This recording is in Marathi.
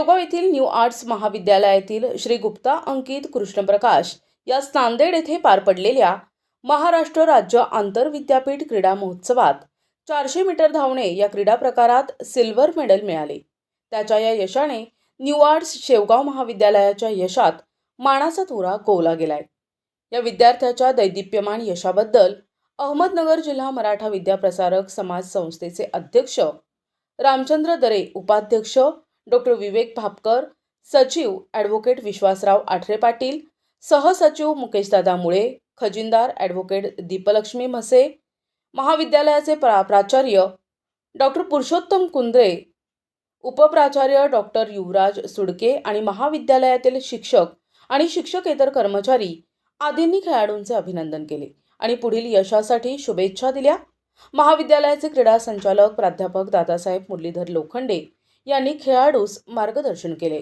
शेवगाव येथील न्यू आर्ट्स महाविद्यालयातील श्री गुप्ता अंकित कृष्णप्रकाश या नांदेड येथे पार पडलेल्या महाराष्ट्र राज्य आंतरविद्यापीठ क्रीडा महोत्सवात 400 मीटर धावणे या क्रीडा प्रकारात सिल्वर मेडल मिळाले। त्याच्या या यशाने न्यू आर्ट्स शेवगाव महाविद्यालयाच्या यशात मानाचा तुरा कोवला गेलाय। या विद्यार्थ्याच्या दैदिप्यमान यशाबद्दल अहमदनगर जिल्हा मराठा विद्याप्रसारक समाज संस्थेचे अध्यक्ष रामचंद्र दरे, उपाध्यक्ष डॉक्टर विवेक भापकर, सचिव ॲडव्होकेट विश्वासराव आठरे पाटील, सहसचिव मुकेशदादा मुळे, खजिनदार ॲडव्होकेट दीपलक्ष्मी म्हसे, महाविद्यालयाचे प्राचार्य डॉक्टर पुरुषोत्तम कुंद्रे, उपप्राचार्य डॉक्टर युवराज सुडके आणि महाविद्यालयातील शिक्षक आणि शिक्षकेतर कर्मचारी आदींनी खेळाडूंचे अभिनंदन केले आणि पुढील यशासाठी शुभेच्छा दिल्या। महाविद्यालयाचे क्रीडा संचालक प्राध्यापक दादासाहेब मुरलीधर लोखंडे यांनी खेळाडूस मार्गदर्शन केले।